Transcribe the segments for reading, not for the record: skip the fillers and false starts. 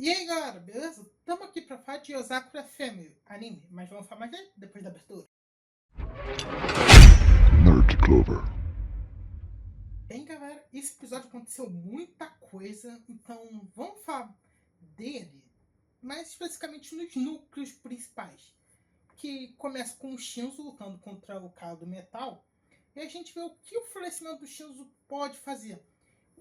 E aí galera, beleza? Estamos aqui pra falar de Osakura Family, anime, mas vamos falar mais dele depois da abertura. Nerd Clover. Bem galera, esse episódio aconteceu muita coisa, então vamos falar dele, mais especificamente nos núcleos principais. Que começa com o Shinzo lutando contra o cara do metal, e a gente vê o que o florescimento do Shinzo pode fazer.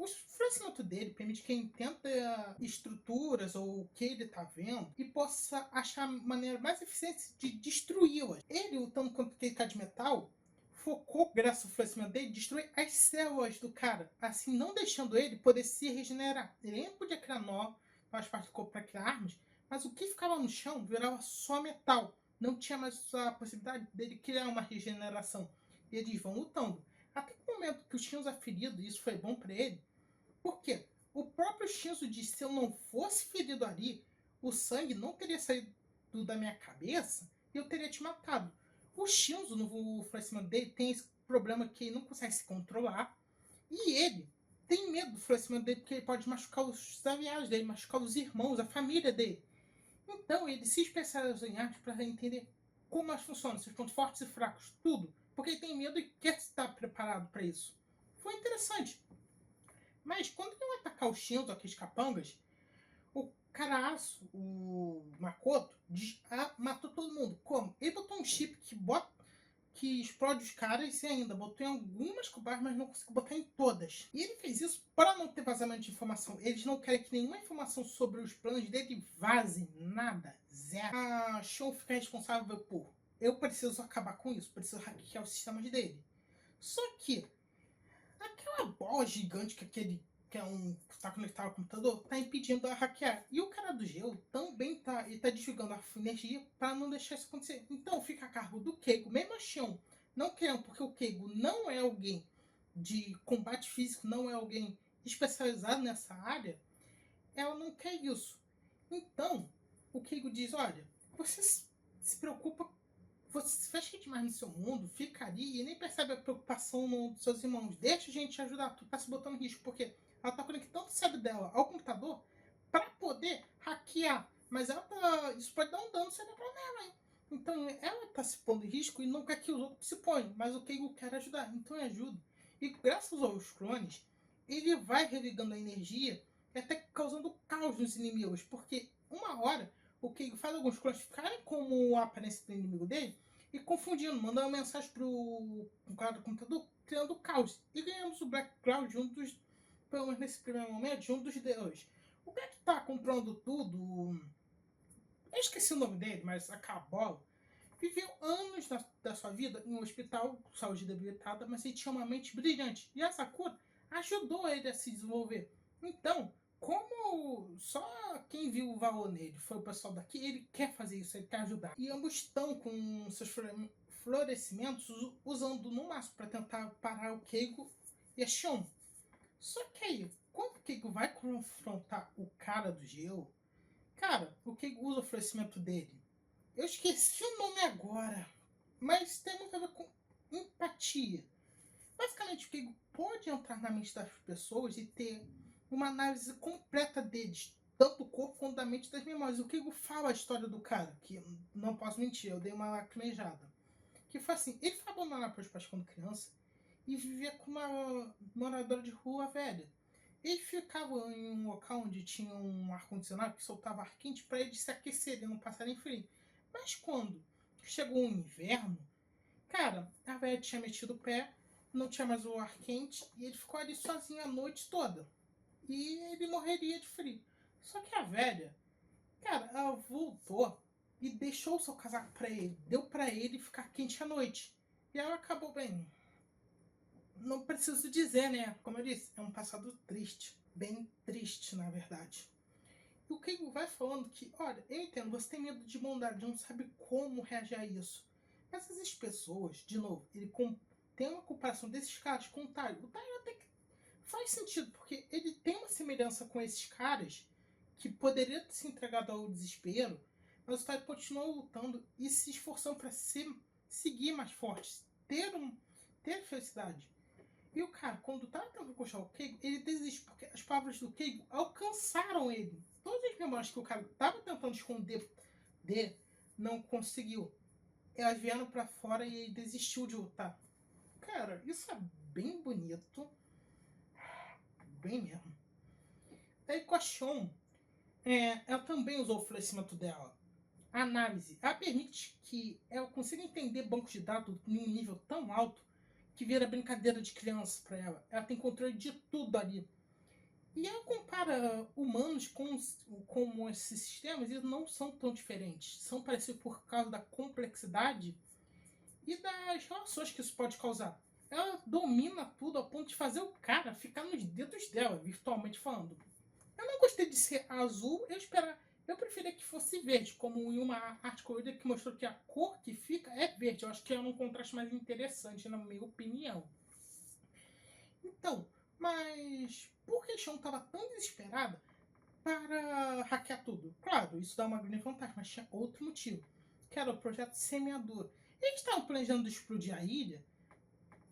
O florescimento dele permite que ele entenda estruturas ou o que ele está vendo e possa achar a maneira mais eficiente de destruí-las. Ele, lutando contra aquele cara de metal, focou, graças ao florescimento dele, destruir as células do cara, assim não deixando ele poder se regenerar. Ele nem podia criar nó, faz parte do corpo para criar armas, mas o que ficava no chão virava só metal. Não tinha mais a possibilidade dele criar uma regeneração. E eles vão lutando. Até o momento que o Shinzo é ferido, e isso foi bom para ele, por quê? O próprio Shinzo disse: se eu não fosse ferido ali, o sangue não teria saído da minha cabeça e eu teria te matado. O Shinzo, no florescimento dele, tem esse problema que ele não consegue se controlar. E ele tem medo do florescimento dele porque ele pode machucar os aliados dele, machucar os irmãos, a família dele. Então ele se especializa em arte para entender como elas funcionam, seus pontos fortes e fracos, tudo. Porque ele tem medo e quer estar preparado para isso. Foi interessante. Mas quando ele vai atacar o Shinzo, aqueles capangas, o Karasu, o Makoto, matou todo mundo. Como? Ele botou um chip que explode os caras e ainda botou em algumas cobardes, mas não conseguiu botar em todas. E ele fez isso para não ter vazamento de informação. Eles não querem que nenhuma informação sobre os planos dele vaze. Nada. Zero. A Shon fica responsável por: eu preciso acabar com isso, preciso hackear os sistemas dele. Só que aquela bola gigante que é um que está conectado ao computador está impedindo a hackear. E o cara do gelo também tá desligando a energia para não deixar isso acontecer. Então fica a cargo do Keigo, mesmo a Shion não querendo, porque o Keigo não é alguém de combate físico, não é alguém especializado nessa área, ela não quer isso. Então o Keigo diz: olha, você se preocupa, você se fecha demais no seu mundo, fica ali e nem percebe a preocupação dos seus irmãos. Deixa a gente te ajudar, tu tá se botando em risco, porque ela tá conectando o cérebro dela ao computador para poder hackear. Mas isso pode dar um dano cerebral nela, hein? Então ela tá se pondo em risco e não quer que os outros se ponham, mas o Keigo quer ajudar, então eu ajudo. E graças aos clones, ele vai religando a energia e até causando caos nos inimigos, porque uma hora o Keigo faz alguns clones ficarem como a aparência do inimigo dele e confundindo, mandando mensagem pro cara do computador, criando caos. E ganhamos o Black Cloud, pelo menos nesse primeiro momento, de um dos deuses. O Black tá comprando tudo. Eu esqueci o nome dele, mas a Cabola viveu anos da sua vida em um hospital com saúde debilitada, mas ele tinha uma mente brilhante. E a Sakura ajudou ele a se desenvolver. Então, como só quem viu o valor nele foi o pessoal daqui, ele quer fazer isso, ele quer ajudar. E ambos estão com seus florescimentos usando no máximo para tentar parar o Keiko e a Shion. Só que aí, quando o Keiko vai confrontar o cara do gelo, cara, o Keiko usa o florescimento dele. Eu esqueci o nome agora, mas tem muito a ver com empatia. Basicamente, o Keigo pode entrar na mente das pessoas e ter uma análise completa deles, tanto do corpo quanto da mente, das memórias. O Keigo fala a história do cara, que não posso mentir, eu dei uma lacrimejada. Que foi assim: ele foi abandonado pelos pais quando criança e vivia com uma moradora de rua velha. Ele ficava em um local onde tinha um ar-condicionado que soltava ar quente para ele se aquecer e não passarem frio. Mas quando chegou o inverno, cara, a velha tinha metido o pé, não tinha mais o ar quente e ele ficou ali sozinho a noite toda. E ele morreria de frio. Só que a velha, cara, ela voltou e deixou o seu casaco pra ele, deu pra ele ficar quente à noite. E ela acabou bem. Não preciso dizer, né? Como eu disse, é um passado triste. Bem triste, na verdade. E o Keigo vai falando que, olha, eu entendo, você tem medo de bondade, não sabe como reagir a isso. Mas essas pessoas, de novo, tem uma comparação desses caras com o Taio. O Taio até que faz sentido, porque ele tem uma semelhança com esses caras que poderia ter se entregado ao desespero, mas o Taio continuou lutando e se esforçando para seguir mais forte, ter felicidade. E o cara, quando tá tentando puxar o Keigo, ele desiste, porque as palavras do Keigo alcançaram ele. todas as memórias que o cara tava tentando esconder dele, não conseguiu. Elas vieram pra fora e ele desistiu de lutar. Cara, isso é bem bonito. Bem mesmo. A equação, ela também usou o florescimento dela. A análise, ela permite que ela consiga entender bancos de dados em um nível tão alto que vira brincadeira de criança para ela. Ela tem controle de tudo ali. E ela compara humanos com esses sistemas e não são tão diferentes. São parecidos por causa da complexidade e das relações que isso pode causar. Ela domina tudo ao ponto de fazer o cara ficar nos dedos dela, virtualmente falando. Eu não gostei de ser azul, eu preferia que fosse verde, como em uma arte colorida que mostrou que a cor que fica é verde. Eu acho que é um contraste mais interessante, na minha opinião. Então, mas por que a Sean estava tão desesperada para hackear tudo? Claro, isso dá uma grande vantagem, mas tinha outro motivo, que era o projeto Semeador. Eles estavam planejando explodir a ilha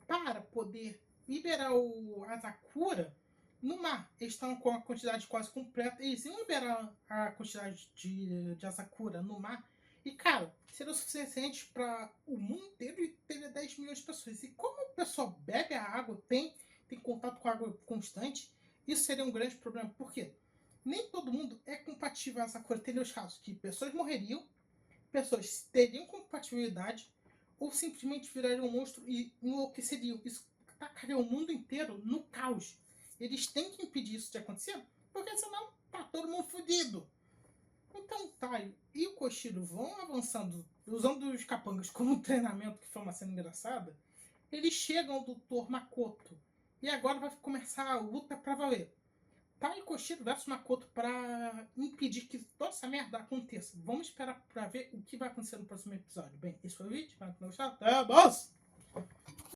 para poder liberar o Asakura no mar. Eles estavam com a quantidade quase completa. Eles iam liberar a quantidade de Asakura no mar. E, cara, seria o suficiente para o mundo inteiro e ter 10 milhões de pessoas. E como o pessoal bebe a água, tem contato com a água constante, isso seria um grande problema. Por quê? Nem todo mundo é compatível a Asakura. Tem os casos que pessoas morreriam, pessoas teriam compatibilidade, ou simplesmente virariam um monstro e enlouqueceriam. Isso tacaria o mundo inteiro no caos. Eles têm que impedir isso de acontecer, porque senão tá todo mundo fodido. Então Taio e o Koshiro vão avançando, usando os capangas como treinamento, que foi uma cena engraçada. Eles chegam ao Dr. Makoto. E agora vai começar a luta pra valer. Tai Koshiro versus Makoto para impedir que toda essa merda aconteça. Vamos esperar para ver o que vai acontecer no próximo episódio. Bem, esse foi o vídeo. Espero que tenham gostado. Até mais!